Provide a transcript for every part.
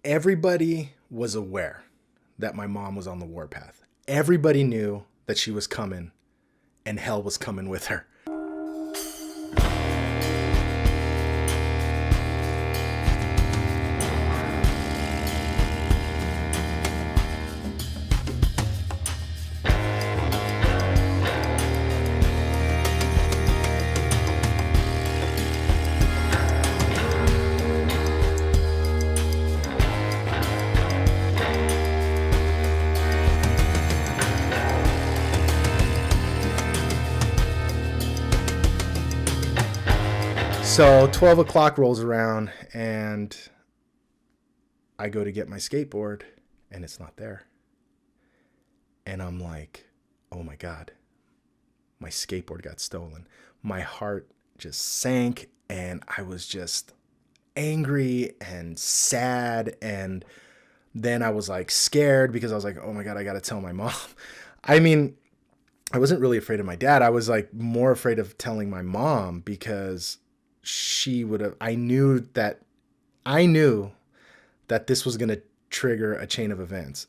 Everybody was aware that my mom was on the warpath. Everybody knew that she was coming and hell was coming with her. So 12 o'clock rolls around and I go to get my skateboard and it's not there. And I'm like, oh my God, my skateboard got stolen. My heart just sank and I was just angry and sad. And then I was like scared because I was like, oh my God, I got to tell my mom. I mean, I wasn't really afraid of my dad. I was like more afraid of telling my mom because she would have, I knew that this was going to trigger a chain of events.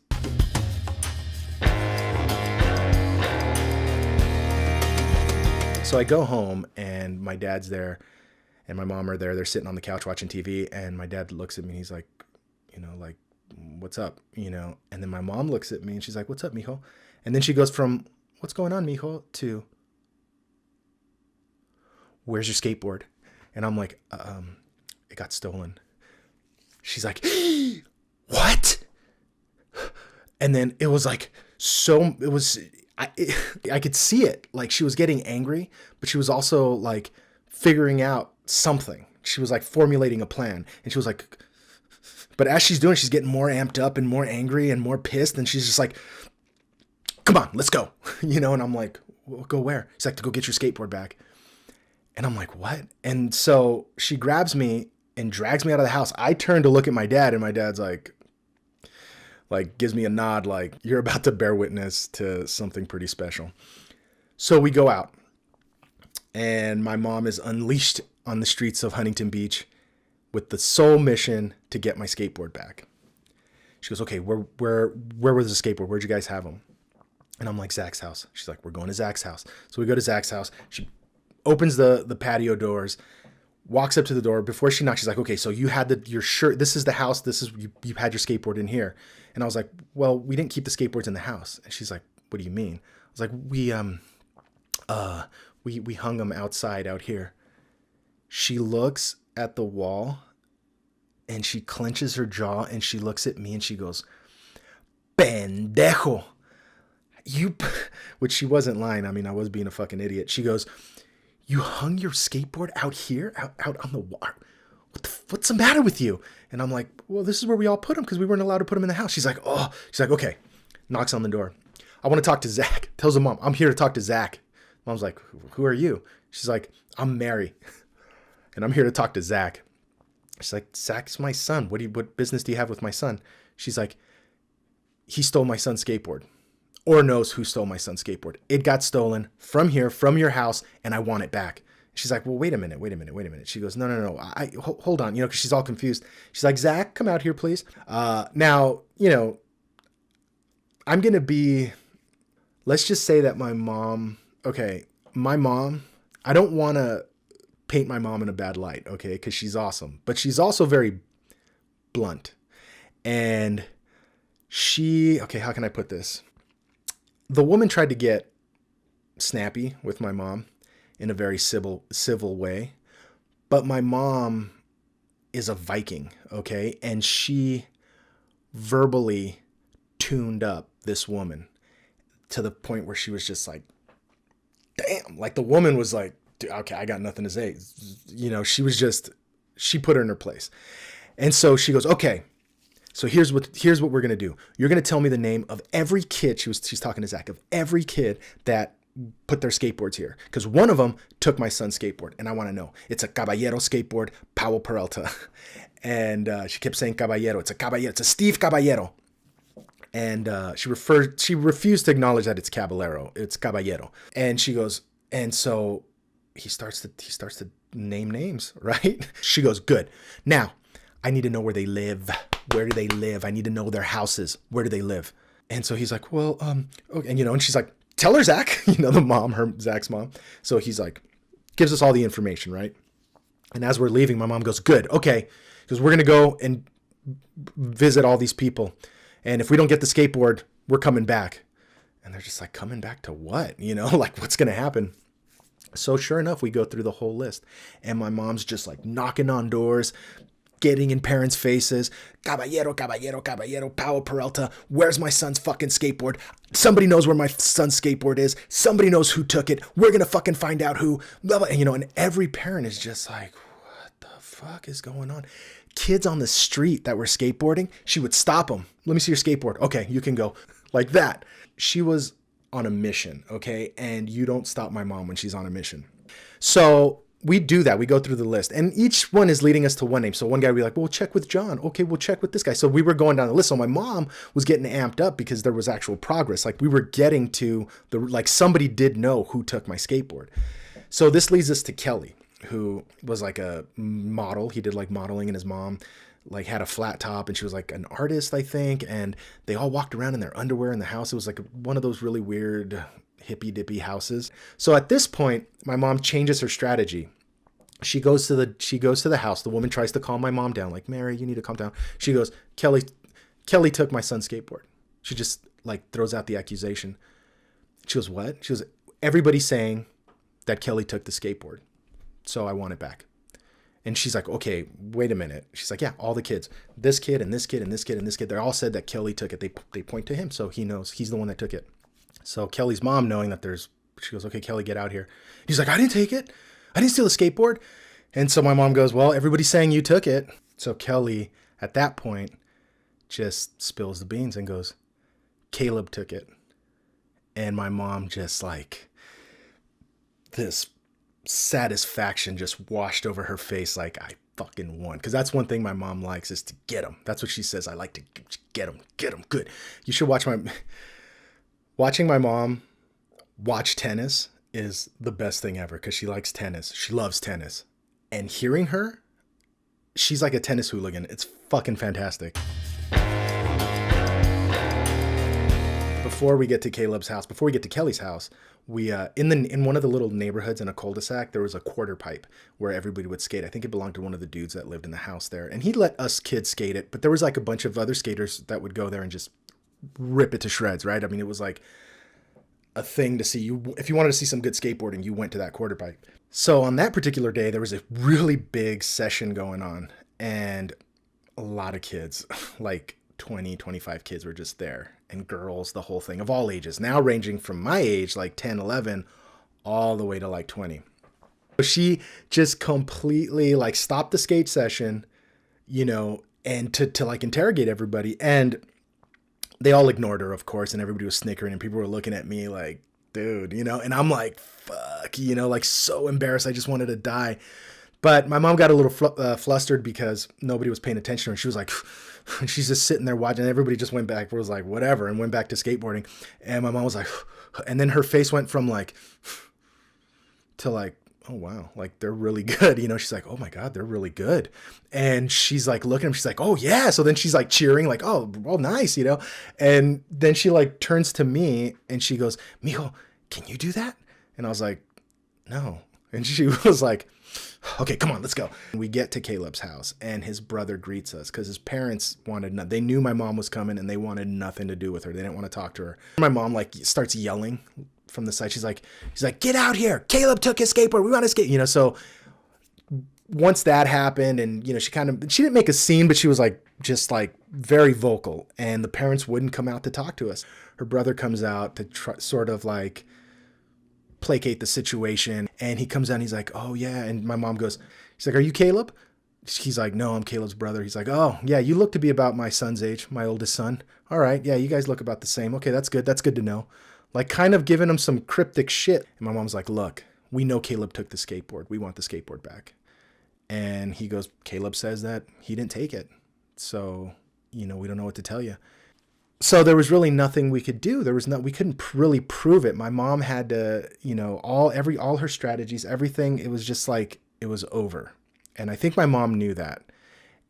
So I go home and my dad's there and my mom are there. They're sitting on the couch watching TV and my dad looks at me. He's like, like, what's up? And then my mom looks at me and she's like, what's up, mijo? And then she goes from, what's going on, mijo, to, where's your skateboard? And I'm like, it got stolen. She's like, what? And then it was like, I could see it. Like she was getting angry, but she was also like figuring out something. She was like formulating a plan. And she was like, but as she's doing, she's getting more amped up and more angry and more pissed. And she's just like, come on, let's go. And I'm like, well, go where? She's like, to go get your skateboard back. And I'm like, what? And so she grabs me and drags me out of the house. I turn to look at my dad and my dad's like gives me a nod like, you're about to bear witness to something pretty special. So we go out and my mom is unleashed on the streets of Huntington Beach with the sole mission to get my skateboard back. She goes, okay, where was the skateboard? Where'd you guys have them? And I'm like, Zach's house. She's like, we're going to Zach's house. So we go to Zach's house. She opens the patio doors, walks up to the door. Before she knocks, she's like, okay, so you had your shirt. This is the house. This is, you had your skateboard in here. And I was like, well, we didn't keep the skateboards in the house. And she's like, what do you mean? I was like, we hung them outside out here. She looks at the wall and she clenches her jaw and she looks at me and she goes, pendejo. Which she wasn't lying. I mean, I was being a fucking idiot. She goes, you hung your skateboard out here, out on the wall. What's the matter with you? And I'm like, well, this is where we all put them because we weren't allowed to put them in the house. She's like, okay. Knocks on the door. I want to talk to Zach. Tells the mom, I'm here to talk to Zach. Mom's like, who are you? She's like, I'm Mary. And I'm here to talk to Zach. She's like, Zach's my son. What business do you have with my son? She's like, he stole my son's skateboard. Or knows who stole my son's skateboard. It got stolen from here, from your house, and I want it back. She's like, well, wait a minute. She goes, no. Hold on, because she's all confused. She's like, Zach, come out here, please. Now, I'm going to be, let's just say that my mom, I don't want to paint my mom in a bad light, okay, because she's awesome. But she's also very blunt. And how can I put this? The woman tried to get snappy with my mom in a very civil way, but my mom is a Viking, okay? And she verbally tuned up this woman to the point where she was just like, damn, like the woman was like, okay, I got nothing to say. She put her in her place. And so she goes, okay, so here's what we're going to do. You're going to tell me the name of every kid, she's talking to Zach, of every kid that put their skateboards here. Because one of them took my son's skateboard, and I want to know. It's a Caballero skateboard, Powell Peralta. And she kept saying Caballero. It's a Caballero. It's a Steve Caballero. And she refused to acknowledge that it's Caballero. It's Caballero. And she goes, and so he starts to name names, right? She goes, good. Now, I need to know where they live. Where do they live? I need to know their houses. Where do they live? And so he's like, well, okay. And, and she's like, tell her, Zach, the mom, Zach's mom. So he's like, gives us all the information, right? And as we're leaving, my mom goes, good, okay, because we're going to go and visit all these people. And if we don't get the skateboard, we're coming back. And they're just like, coming back to what? Like what's going to happen? So sure enough, we go through the whole list. And my mom's just like knocking on doors, getting in parents' faces. Caballero, caballero, caballero, Powell Peralta, where's my son's fucking skateboard? Somebody knows where my son's skateboard is. Somebody knows who took it. We're going to fucking find out who. Blah, blah. And every parent is just like, what the fuck is going on? Kids on the street that were skateboarding, she would stop them. Let me see your skateboard. Okay, you can go. Like that. She was on a mission, okay? And you don't stop my mom when she's on a mission. So we do that. We go through the list. And each one is leading us to one name. So one guy would be like, well, check with John. Okay, we'll check with this guy. So we were going down the list. So my mom was getting amped up because there was actual progress. Like we were getting to somebody did know who took my skateboard. So this leads us to Kelly, who was like a model. He did like modeling, and his mom like had a flat top, and she was like an artist, I think. And they all walked around in their underwear in the house. It was like one of those really weird hippy dippy houses. So at this point, my mom changes her strategy. She goes to the house. The woman tries to calm my mom down, like, Mary, you need to calm down. She goes, Kelly took my son's skateboard. She just like throws out the accusation. She goes, what? She goes, everybody's saying that Kelly took the skateboard, so I want it back. And she's like, okay, wait a minute. She's like, yeah, all the kids, this kid and this kid and this kid and this kid, they all said that Kelly took it. They point to him, so he knows he's the one that took it. So Kelly's mom, knowing that she goes, okay, Kelly, get out here. He's like, I didn't take it. I didn't steal the skateboard. And so my mom goes, well, everybody's saying you took it. So Kelly, at that point, just spills the beans and goes, Caleb took it. And my mom just like, this satisfaction just washed over her face, like, I fucking won. Because that's one thing my mom likes, is to get them. That's what she says. I like to get them good. You should watching my mom watch tennis is the best thing ever, because she likes tennis. She loves tennis. And hearing her, she's like a tennis hooligan. It's fucking fantastic. Before we get to Caleb's house, before we get to Kelly's house, we in one of the little neighborhoods in a cul-de-sac, there was a quarter pipe where everybody would skate. I think it belonged to one of the dudes that lived in the house there, and he let us kids skate it. But there was like a bunch of other skaters that would go there and just rip it to shreds, right? I mean, it was like a thing to see. If you wanted to see some good skateboarding, you went to that quarter pipe. So on that particular day, there was a really big session going on, and a lot of kids, like 20, 25 kids were just there, and girls, the whole thing, of all ages, now ranging from my age, like 10, 11, all the way to like 20. She just completely like stopped the skate session, and to like interrogate everybody. And they all ignored her, of course, and everybody was snickering, and people were looking at me like, dude, and I'm like, fuck, like so embarrassed. I just wanted to die. But my mom got a little flustered because nobody was paying attention to her. And she was like, she's just sitting there watching. Everybody just went back, was like, whatever, and went back to skateboarding. And my mom was like, and then her face went from like, to like, oh, wow, like they're really good. She's like, oh my God, they're really good. And she's like looking at him. She's like, oh yeah. So then she's like cheering, like, oh, well, nice, And then she like turns to me and she goes, Mijo, can you do that? And I was like, no. And she was like, okay, come on, let's go. We get to Caleb's house, and his brother greets us because his parents they knew my mom was coming, and they wanted nothing to do with her. They didn't want to talk to her. My mom like starts yelling from the side. She's like, get out here. Caleb took his skateboard. We want to skate, So once that happened, and, she didn't make a scene, but she was like, just like very vocal, and the parents wouldn't come out to talk to us. Her brother comes out to try, sort of like placate the situation, and he comes down, he's like, oh yeah. And my mom goes, he's like, are you Caleb? He's like, no, I'm Caleb's brother. He's like, oh yeah, you look to be about my son's age, my oldest son. All right, yeah, you guys look about the same. Okay, that's good to know. Like kind of giving him some cryptic shit. And my mom's like, look, we know Caleb took the skateboard. We want the skateboard back. And he goes, Caleb says that he didn't take it, so we don't know what to tell you. So there was really nothing we could do. We couldn't really prove it. My mom had to, all her strategies, everything. It was just like, it was over. And I think my mom knew that.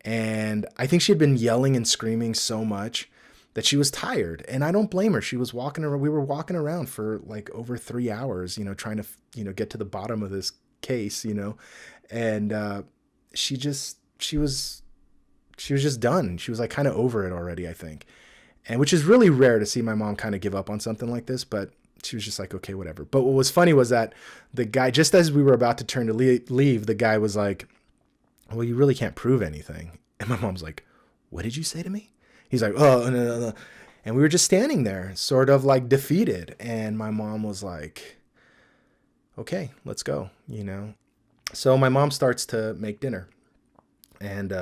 And I think she had been yelling and screaming so much that she was tired. And I don't blame her. She was walking around. We were walking around for like over 3 hours, trying to, get to the bottom of this case, and she was just done. She was like kind of over it already, I think. And which is really rare to see my mom kind of give up on something like this, but she was just like, okay, whatever. But what was funny was that the guy, just as we were about to turn to leave, the guy was like, well, you really can't prove anything. And my mom's like, what did you say to me? He's like, oh, no. And we were just standing there sort of like defeated. And my mom was like, okay, let's go, So my mom starts to make dinner, and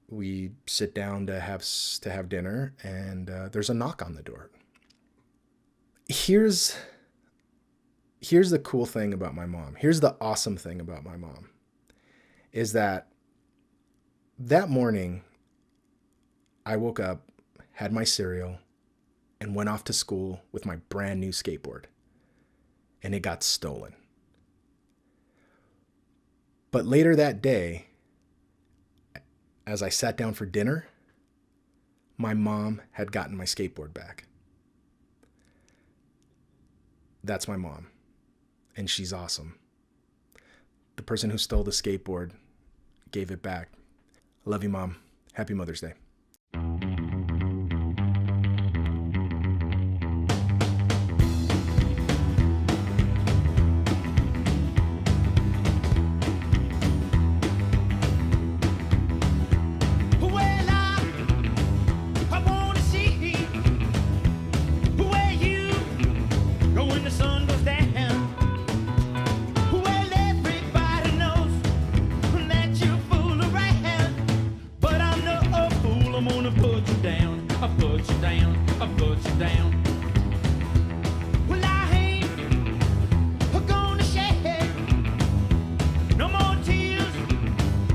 we sit down to have dinner, and there's a knock on the door. Here's the cool thing about my mom. Here's the awesome thing about my mom is that morning I woke up, had my cereal, and went off to school with my brand new skateboard, and it got stolen. But later that day, as I sat down for dinner, my mom had gotten my skateboard back. That's my mom, and she's awesome. The person who stole the skateboard gave it back. I love you, Mom. Happy Mother's Day.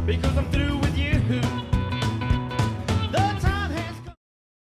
Because I'm through.